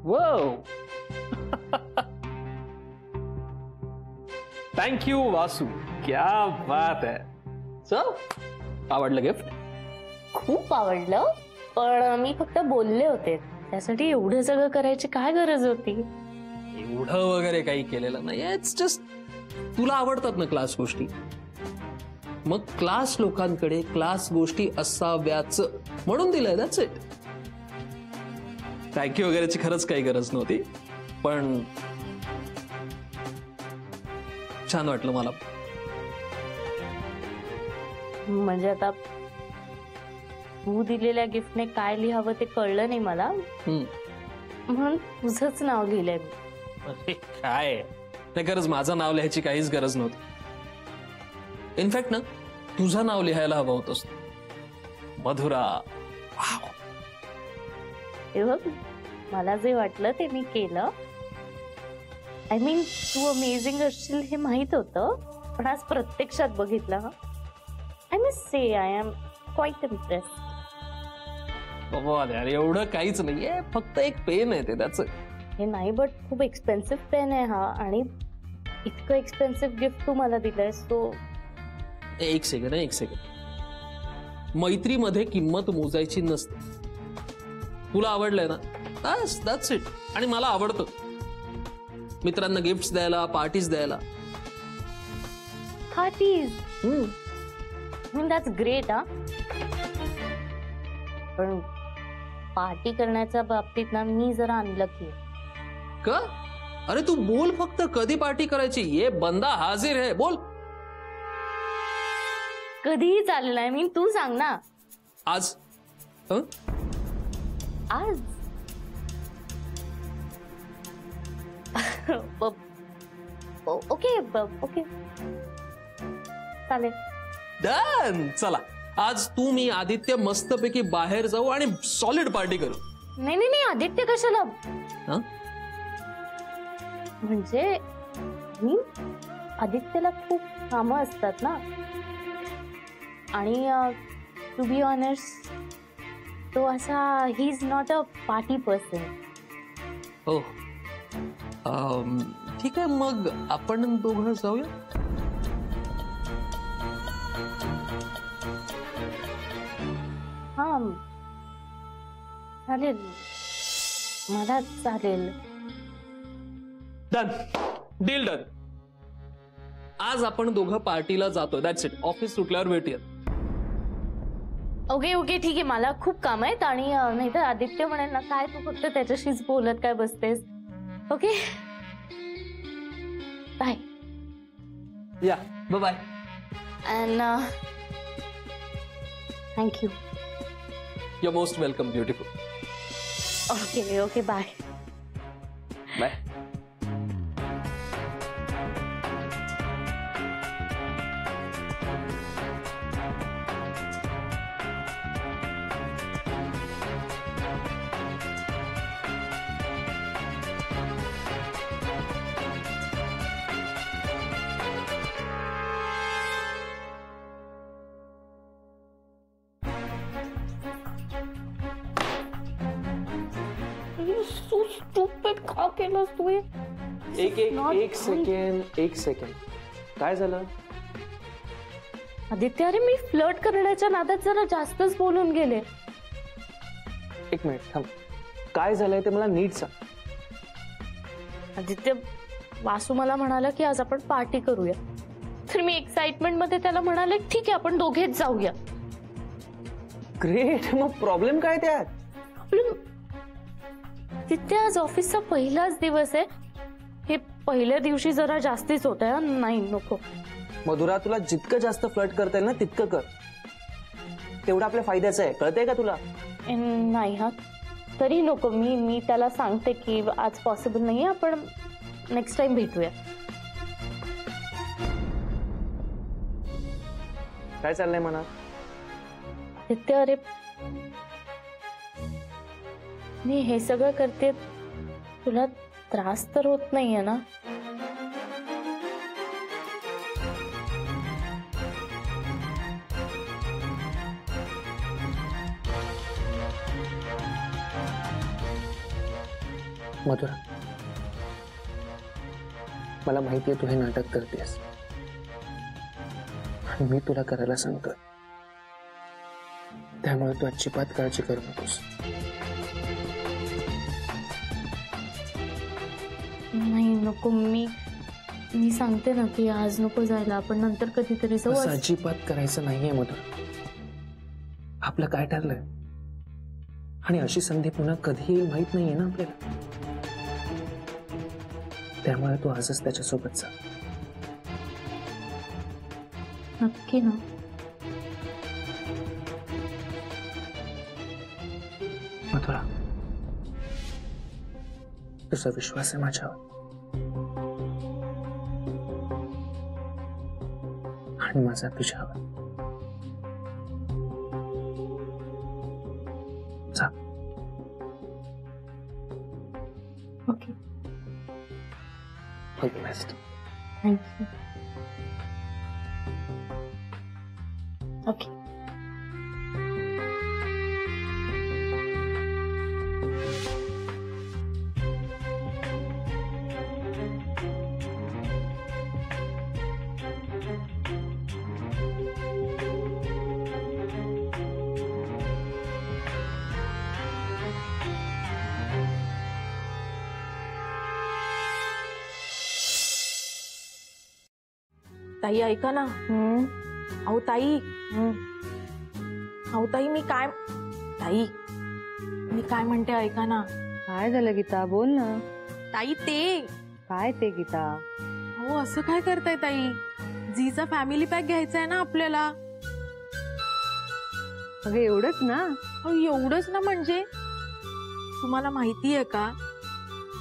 Whoa. Thank you वासू, क्या बात है. सो आवडलं गिफ्ट? खूप आवडलं, पण मी फक्त बोलले होते, त्यासाठी एवढं सगळं करायची काय गरज होती? एवढं वगैरे काही केलेलं नाही. इट्स जस्ट तुला आवडतात ना क्लास गोष्टी, मग क्लास लोकांकडे क्लास गोष्टी असाव्याच म्हणून दिलंय. That's it. थँक्यू वगैरेची खरंच काही गरज नव्हती, पण छान वाटलं मला. म्हणजे आता तू दिलेल्या गिफ्टने काय लिहावं ते कळलं नाही मला, म्हणून तुझंच नाव लिहिलंय मी. अरे काय नाही, खरंच माझं नाव लिहायची काहीच गरज नव्हती. इनफॅक्ट ना तुझं नाव लिहायला हवं होतंस, मधुरा. वाव. हे बघ, मला जे वाटलं ते मी केलं. आय मीन तू अमेझिंग असशील हे माहित होतं, पण आज प्रत्यक्षात बघितलं. I must say I am quiet impressed. यार एवढं काहीच नाहीये, फक्त एक पेन आहे ते. त्याच हे नाही, बट खूप एक्सपेन्सिव्ह पेन आहे हा, आणि इतकं एक्सपेन्सिव्ह गिफ्ट तू मला दिलंय. सो एक सेकंड. मैत्रीमध्ये किंमत मोजायची नसते. तुला आवडलंय ना, बस दॅट्स इट. आणि मला आवडतं मित्रांना गिफ्ट्स द्यायला, पार्टीज द्यायला. Parties that's great. हा, पण पार्टी करण्याच्या बाबतीत ना मी जरा अनलकी. का? अरे तू बोल फक्त, कधी पार्टी करायची? ये बंदा हाजिर है, बोल. कधीही चालेल. आय मीन तू सांग ना. आज आज ओके ओके चालेल. डन. चला, आज तू मी आदित्य मस्तपैकी बाहेर जाऊ आणि सॉलिड पार्टी करू. नाही नाही नाही, आदित्य कशाला? म्हणजे मी आदित्यला खूप कामं असतात ना, आणि टू बी ऑनेस्ट तो असा he is not a party person. हो, ठीक आहे, मग आपण दोघं जाऊया. हा चालेल, मला चालेल. Done, deal done. आज आपण दोघं पार्टीला जातोय. That's it. ऑफिस सुटल्यावर भेटूया. ओके ओके ठीक आहे, मला खूप काम आहेत. आणि नाहीतर आदित्य म्हणेल ना, काय तू फक्त त्याच्याशीच बोलत काय बसतेस. Okay bye. या bye. And thank you. You most welcome beautiful. Okay okay bye bye. so stupid. का केलंस तू हे? एक सेकंड. काय झालं? आदित्य, अरे मी फ्लर्ट करण्याच्या नादात जरा जास्तच बोलून गेले. एक मिनिट थांब. काय झालंय ते मला नीट सांग. आदित्य, वासू मला म्हणाला की आज आपण पार्टी करूया, तर मी एक्साइटमेंट मध्ये त्याला म्हणाले ठीक आहे आपण दोघेच जाऊया. ग्रेट. मग प्रॉब्लेम काय त्यात? प्रॉब्लेम तिथे आज ऑफिसचा पहिलाच दिवस आहे. हे पहिल्या दिवशी जरा जास्तीच होत आहे. नाही नको. मधुरा, तुला जितकं जास्त फ्लर्ट करता येईल ना तितकं कर. तेवढं आपल्या फायद्याचं आहे, कळतंय का तुला? नाही हा, तरी नको. मी त्याला सांगते की आज पॉसिबल नाही, आपण नेक्स्ट टाइम भेटूया. काय चाललंय म्हणा? आदित्य, अरे मी हे सगळं करते, तुला त्रास तर होत नाहीये ना? मधुरा, मला माहितीये तू हे नाटक करतेस आणि मी तुला करायला सांगतोय, त्यामुळे तू अजिबात काळजी करू नकोस. नाही नको, मी सांगते ना की आज नको जायला, आपण नंतर कधीतरी जाऊ. असं अजिबात करायचं नाहीये मधुरा. आपलं काय ठरलंय आणि अशी संधी पुन्हा कधी येईल माहित नाहीये ना आपल्याला. त्यामुळे तू आजच त्याच्यासोबत जा. नक्की ना? मधुरा, तुझा विश्वास आहे माझ्यावर आणि माझा तुझ्यावर. जा. Okay, all the best. Thank you. Okay. ताई ऐका ना. अहो ताई, अहो ताई मी काय म्हणते ऐका ना. काय झालं गीता, बोल ना. ताई ते काय ते गीता? अहो असं काय करताय ताई, झीचा फॅमिली पॅक घ्यायचा आहे ना आपल्याला. अगं एवढंच ना? अहो एवढंच ना, म्हणजे तुम्हाला माहिती आहे का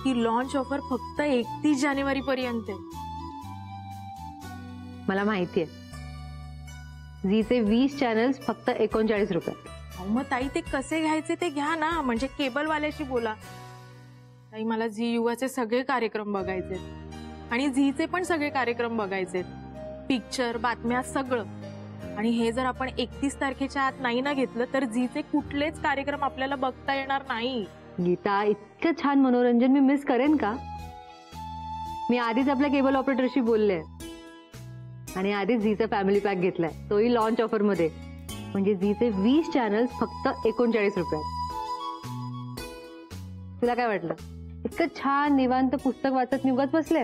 की लॉन्च ऑफर फक्त 31 जानेवारी पर्यंत आहे. मला माहितीये, झीचे 20 चॅनल्स फक्त 39 रुपये. अहो मग ताई ते कसे घ्यायचे ते घ्या ना, म्हणजे केबलवाल्याशी बोला. ताई मला झी युवाचे सगळे कार्यक्रम बघायचे आणि झीचे पण सगळे कार्यक्रम बघायचे, पिक्चर, बातम्या, सगळं. आणि हे जर आपण 31 तारखेच्या आत नाही ना घेतलं तर झीचे कुठलेच कार्यक्रम आपल्याला बघता येणार नाही. गीता, इतकं छान मनोरंजन मी मिस करेन का? मी आधीच आपल्या केबल ऑपरेटरशी बोलले आणि आधीच झीचा फॅमिली पॅक घेतलाय, तोही लॉन्च ऑफर मध्ये. म्हणजे झीचे 20 चॅनल्स फक्त 39 रुपये. तुला काय वाटलं? इतकं छान निवांत पुस्तक वाचत मी उगाच बसले.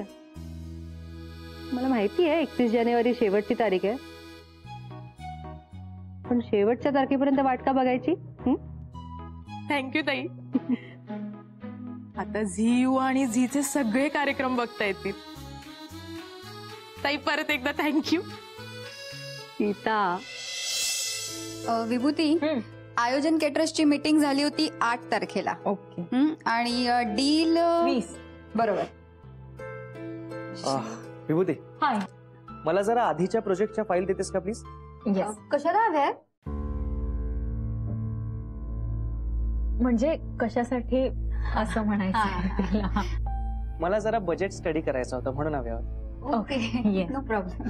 मला माहिती आहे 31 जानेवारी शेवटची तारीख आहे, पण शेवटच्या तारखेपर्यंत वाट का बघायची? थँक्यू ताई. आता झी युवा आणि झीचे सगळे कार्यक्रम बघता येतील. ताई परत एकदा थँक्यू. गीता, विभूती, आयोजन केटरर्सची मीटिंग झाली होती 8 तारखेला. ओके. आणि डील 20. बरोबर. विभूती, हाय. मला जरा आधीच्या प्रोजेक्टच्या फाईल देतेस का प्लीज? कशाला हव्या? म्हणजे कशासाठी असं म्हणायचं? मला जरा बजेट स्टडी करायचा होता म्हणून हव्या होत्या. Okay, Yes. No problem.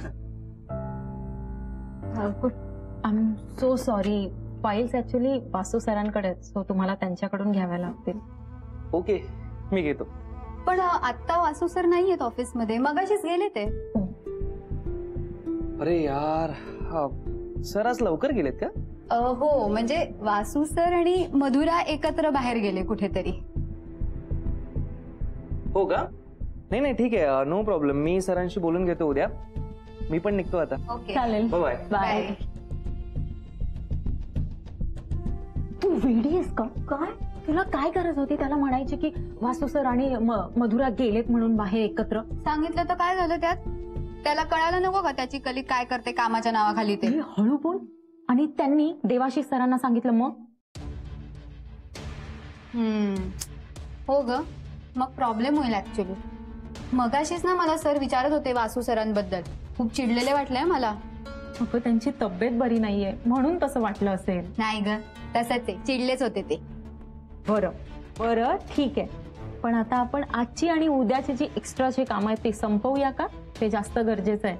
I am so sorry, files actually Vasu सरांकडे, सो तुम्हाला त्यांच्याकडून घ्याव्या लागतील. ओके, मी घेतो. पण आता वासू सर नाही आहेत ऑफिसमध्ये, मगाशीच गेले ते. अरे यार, सर आज लवकर गेलेत का? हो, म्हणजे वासू सर आणि मधुरा एकत्र बाहेर गेले कुठेतरी. हो का? नाही ठीक आहे, नो प्रॉब्लेम. मी सरांशी बोलून घेतो उद्या. मी पण निघतो आता. ओके, चालेल. बाय. बाय. तू वेडी आहेस का? काय तुला काय गरज होती त्याला म्हणायची की वासू सर आणि मधुरा गेलेत म्हणून बाहेर एकत्र? सांगितलं तर काय झालं त्यात? त्याला कळायला नको का त्याची कलिक काय करते कामाच्या नावाखाली ते? हळू बोल. आणि त्यांनी देवाशीष सरांना सांगितलं मग? हो ग, मग प्रॉब्लेम होईल ऍक्च्युली. मगाशीच ना मला सर विचारत होते वासू सरांबद्दल, खूप चिडलेले वाटलंय मला. अगं त्यांची तब्येत बरी नाहीये म्हणून तसं वाटलं असेल. नाही ग, तसंच आहे, चिडलेच होते ते. बरं ठीक आहे, पण आता आपण आजची आणि उद्याची जी एक्स्ट्राची काम आहेत ते संपवूया का? ते जास्त गरजेचं आहे.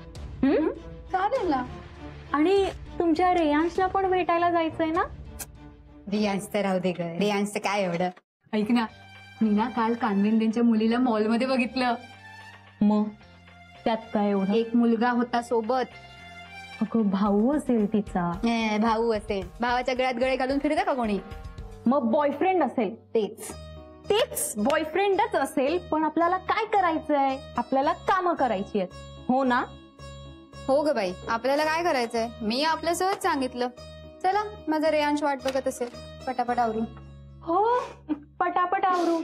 चालेल ना. आणि तुमच्या रेयांशला पण भेटायला जायचंय ना? रियांश तर राहू दे ग, रियांश काय एवढं. ऐक ना, मी ना काल कानविंदेंच्या मुलीला मॉलमध्ये बघितलं. मग त्यात काय एवढं? एक मुलगा होता सोबत. अगं भाऊ असेल तिचा. भाऊ असेल. भावाच्या गळ्यात गळे घालून फिरतं का कोणी? मग बॉयफ्रेंड असेल. तेच बॉयफ्रेंडच असेल, पण आपल्याला काय करायचंय? आपल्याला कामं करायची आहेत, हो ना? हो ग बाई, आपल्याला काय करायचंय? मी आपलं सहज सांगितलं. चला, माझा रेयांश वाट बघत असेल. पटापट आवरू. हो, पटापट आवरू.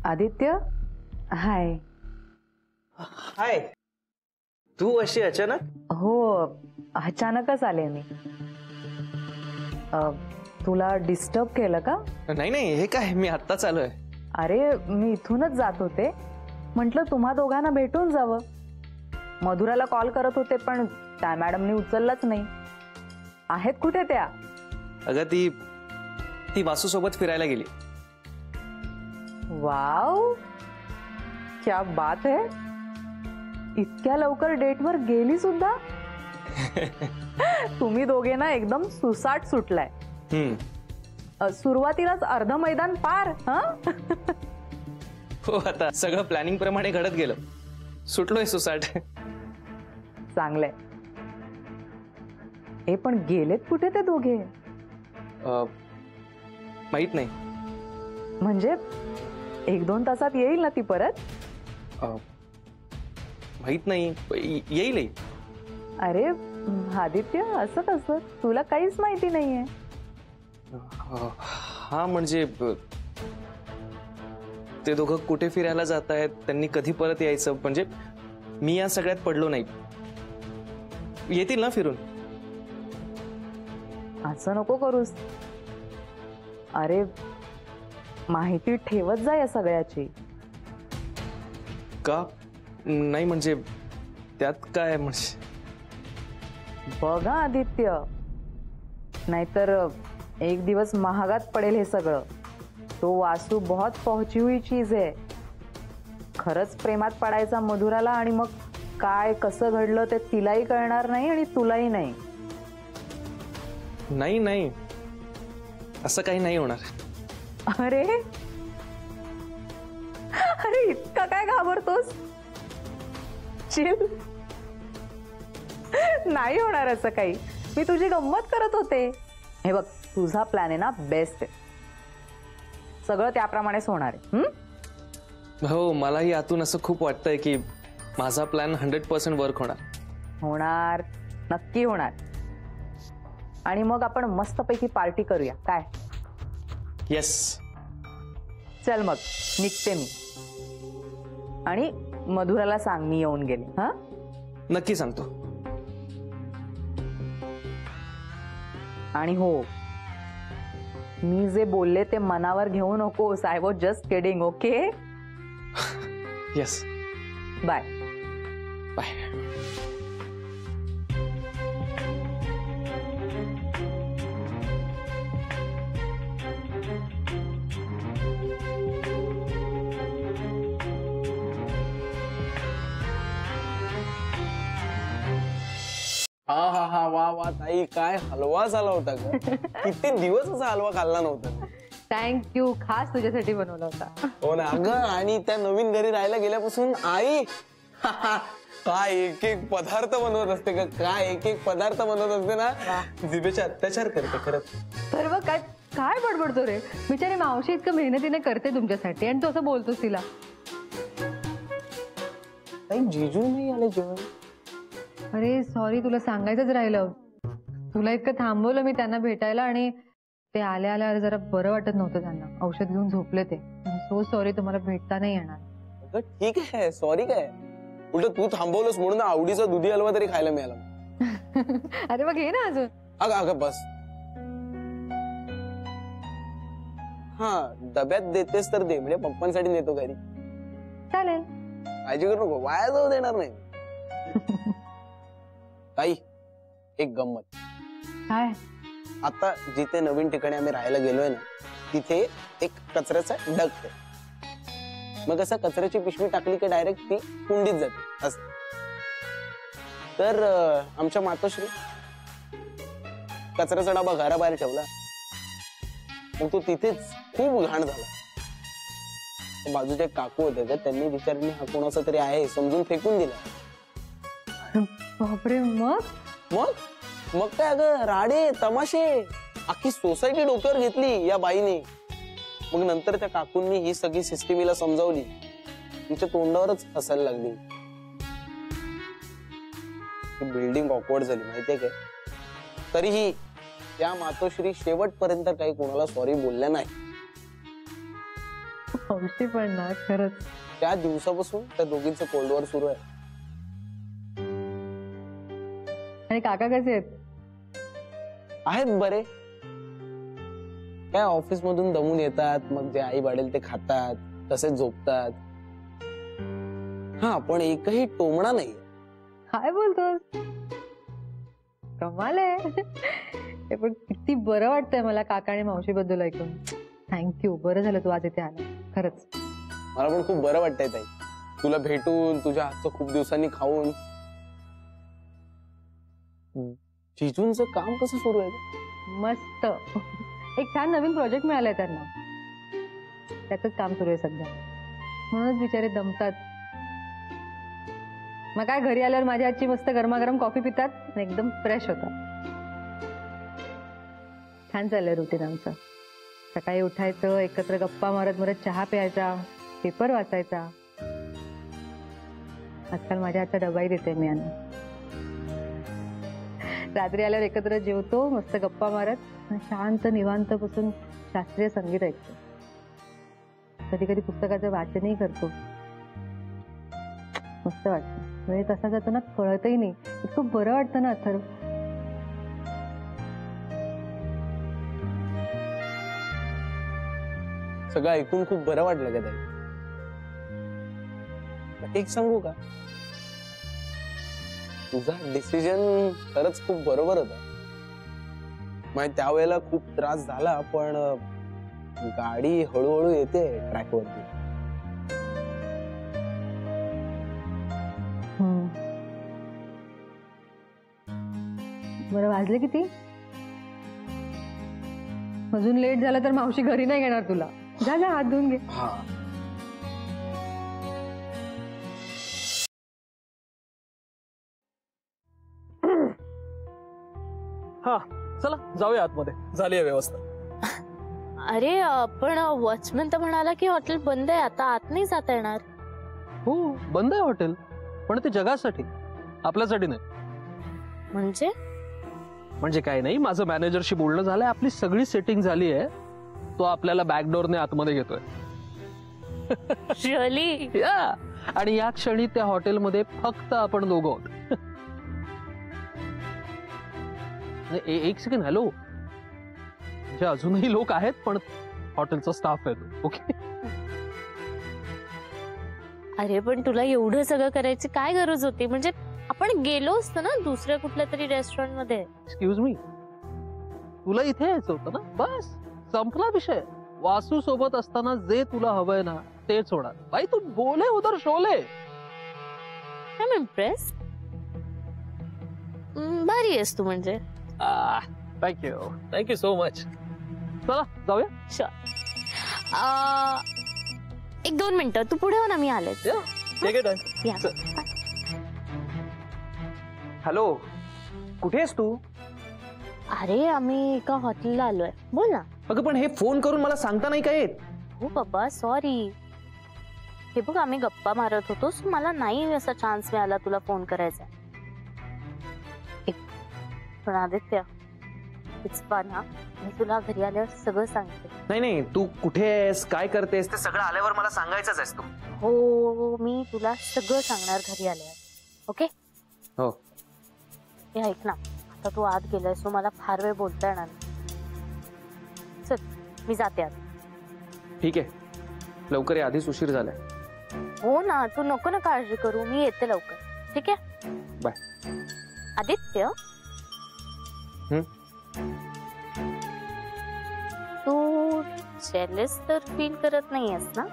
आदित्य, हाय. हाय. तू अशी अचानक? हो, अचानकच आले मी. तुला डिस्टर्ब केलं का? नाही नाही, हे काय, मी आत्ताच आलोय. अरे मी इथूनच जात होते, म्हटलं तुम्हा दोघांना भेटून जावं. मधुराला कॉल करत होते पण त्या मॅडमनी उचललाच नाही. आहेत कुठे त्या? अगं ती वासू सोबत फिरायला गेली. वाव, क्या बात है. इतक्या लवकर डेटवर गेली सुद्धा. तुम्ही दोघे ना एकदम सुसाट सुटलाय. सुरुवातीलाच अर्ध मैदान पार. हो, आता सगळं प्लॅनिंग प्रमाणे घडत गेलं. सुटलोय सुसाट. चांगलंय. हे पण गेलेत कुठे ते दोघे? माहित नाही. म्हणजे 1-2 तासात येईल ना ती परत? माहित नाही, येईल. अरे आदित्य, असं कसं? तुला काहीच माहिती नाहीये? हा म्हणजे ते दोघं कुठे फिरायला जात आहेत, त्यांनी कधी परत यायचं, म्हणजे मी या सगळ्यात पडलो नाही. येतील ना फिरून? असं नको करूस. अरे माहिती ठेवत जा या सगळ्याची. का नाही म्हणजे त्यात काय? म्हणजे बघा आदित्य, नाहीतर एक दिवस महागात पडेल हे सगळं. तो वासू बहुत पहुंची हुई चीज आहे. खरंच प्रेमात पडायचा मधुराला आणि मग काय कसं घडलं ते तिलाही कळणार नाही आणि तुलाही नाही. नाही नाही, असं काही नाही होणार. अरे अरे इतका काय घाबरतोस? चिल. नाही होणार असं काही. मी तुझी गंमत करत होते. हे बघ, तुझा प्लॅन आहे ना बेस्ट आहे. सगळं त्याप्रमाणेच होणार आहे. हो, मलाही आतून असं खूप वाटतंय की माझा प्लॅन 100% वर्क होणार. होणार, नक्की होणार. आणि मग आपण मस्तपैकी पार्टी करूया काय? येस. चल मग निघते मी. आणि मधुराला सांग मी येऊन गेले. हा, नक्की सांगतो. आणि हो, मी जे बोलले ते मनावर घेऊ नकोस. I was just kidding. Okay, yes. Bye bye. हा वा वा ताई, काय हलवा झाला होता ग. किती दिवस असा हलवा खाल्ला नव्हता. थँक्यू. खास तुझ्यासाठी बनवला होता. हो ना अगं. आणि त्या नवीन घरी राहायला गेल्यापासून आई काय एक एक पदार्थ बनवत असते ग. काय एक एक पदार्थ बनवत असते ना, जिभेचे अत्याचार करते खरंच. तर मग काय काय बडबडतो रे? बिचारी मावशी इतकं मेहनतीने करते तुमच्यासाठी आणि तू असं बोलतोस तिला. ताई जिजू नाही आले जेवण. अरे सॉरी, तुला सांगायचंच राहिलं. तुला इतकं थांबवलं मी त्यांना भेटायला आणि ते आल्या आल्या जरा बरं वाटत नव्हतं त्यांना. औषध घेऊन झोपले ते. सो सॉरी, तुम्हाला भेटता नाही येणार. अगं ठीक आहे, सॉरी काय. उलट तू थांबवलंस म्हणून आवडीचा दुधी हलवा तरी खायला मिळाला. अरे मग घे ना अजून. अगं अगं बस. हा, डब्यात देतेस तर दे, म्हणजे पप्पांसाठी नेतो घरी. चालेल. काळजी करू नको, वाया जाऊ देणार नाही. ताई, एक गंमत. काय? आता जिथे नवीन ठिकाणी आम्ही राहायला गेलोय ना, तिथे एक कचऱ्याचा डग आहे. मग असं कचऱ्याची पिशवी टाकली की डायरेक्ट ती कुंडीत जाते असं. तर आमच्या मातोश्री कचऱ्याचा डबा घराबाहेर ठेवला. मग तो तिथेच खूप घाण झाला. बाजूचे काकू होते का, त्यांनी विचारले हा कोणाचा तरी आहे समजून फेकून दिला. बापरे. मग मग मग काय अगं, राडे तमाशे, अख्खी सोसायटी डोक्यावर घेतली या बाईने. मग नंतर त्या काकूंनी ही सगळी सिस्टीम समजावली. तिच्या तोंडावरच हसायला लागली. बिल्डिंग ऑकवर्ड झाली माहितीये काय. तरीही त्या मातोश्री शेवटपर्यंत काही कोणाला सॉरी बोलल्या नाही. हौशी पण ना खरंच. त्या दिवसापासून त्या दोघींचं कोल्ड वॉर सुरू आहे. आणि काका कसे आहेत? आहेत बरे. काय ऑफिस मधून दमून येतात, मग जे आई वाढेल ते खातात, तसेच झोपतात. हा, पण एकही टोमणा नाही. काय बोलतोस? कमाल आहे. हे पण किती बरं वाटतंय मला काका आणि मावशी बद्दल ऐकून. थँक्यू. बरं झालं तू आज इथे आला. खरंच मला पण खूप बरं वाटतंय ताई, तुला भेटून, तुझ्या हातचं खूप दिवसांनी खाऊन. जिजूंचं काम कसं सुरू आहे? मस्त. एक छान नवीन प्रोजेक्ट मिळालाय त्यांना, त्याच काम सुरू आहे सध्या. म्हणूनच बिचारे दमतात. मग काय, घरी आल्यावर माझ्या हातची मस्त गरमागरम कॉफी पितात आणि एकदम फ्रेश होतात. छान चाललंय रुटीन आमचं. सकाळी उठायचं, एकत्र गप्पा मारत मारत चहा प्यायचा, पेपर वाचायचा. आजकाल माझ्या हातचा डबाही देते मी यांना. रात्री आल्यावर एकत्र जेवतो, मस्त गप्पा मारत, शांत निवांत बसून शास्त्रीय संगीत ऐकतो. कधी कधी पुस्तकाचं वाचनही करतो. मस्त वाटतं. वेळ कसा जातो ना कळतही नाही. खूप बरं वाटतं ना अथर्व. सगळं ऐकून खूप बरं वाटलं का ताई. एक सांगू का, तुझा डिसिजन खरंच खूप बरोबर होता. म्हणजे त्यावेळेला खूप त्रास झाला, पण गाडी हळूहळू येते ट्रॅक वरती. बरं, वाजले किती? अजून लेट झालं तर मावशी घरी नाही घेणार तुला. जा जा, हात धुवून घे. हा, चला जाऊया आतमध्ये. झाली आहे व्यवस्था. अरे पण वॉचमन तर म्हणाला की हॉटेल बंद आहे आता, आत नाही जाता येणार. हो, बंद आहे हॉटेल, पण ते जगासाठी, आपल्यासाठी नाही. म्हणजे काय नाही, माझं मॅनेजरशी बोलणं झालंय, आपली सगळी सेटिंग झाली आहे. तो आपल्याला बॅकडोरने आतमध्ये घेतोय. रिअली? या, आणि या क्षणी त्या हॉटेलमध्ये फक्त आपण दोघं आहोत. एक सेकंड, हॅलो. म्हणजे अजूनही लोक आहेत, पण हॉटेलचा स्टाफ आहे. ओके. अरे पण तुला एवढं सगळं करायची काय गरज होती? म्हणजे आपण गेलो असतो ना दुसऱ्या कुठल्या तरी रेस्टॉरंट मध्ये. एक्सक्यूज मी, तुला इथे यायचं होतं ना, बस संपला विषय. वासू सोबत असताना जे तुला हवंय ना तेच होणार. बाई तू बोले उधर शोले. I am impress. भारी आहेस तू म्हणजे. Thank you so much. चला जाऊया. एक 2 मिनिटं तू पुढे हो ना, मी आले. हॅलो, कुठे आहेस तू? अरे आम्ही एका हॉटेलला आलोय. बोल ना. अगं पण हे फोन करून मला सांगता नाही का येत? हो बाबा, सॉरी. हे बघ, आम्ही गप्पा मारत होतो, सो मला नाही असा चान्स मिळाला तुला फोन करायचा. पण आदित्य, इट्स फन. हा, मी तुला घरी आल्यावर सगळं सांगते. नाही, तू कुठे आहेस, काय करतेस, ते सगळं आल्यावर मला सांगायचंच आहेस तू. हो, मी तुला सगळं सांगणार घरी आल्यावर. ओके? हो. हे ऐक ना, आता तू आत गेलाय, सो मला फार वेळ बोलता येणार नाही. चल, मी जाते आत. ठीक आहे, लवकर ये, आधीच उशीर झालाय. हो ना, तू नको ना काळजी करू, मी येते लवकर. ठीक आहे? बाय. आदित्य, तू जेलस तर फील करत नाहीयेस ना?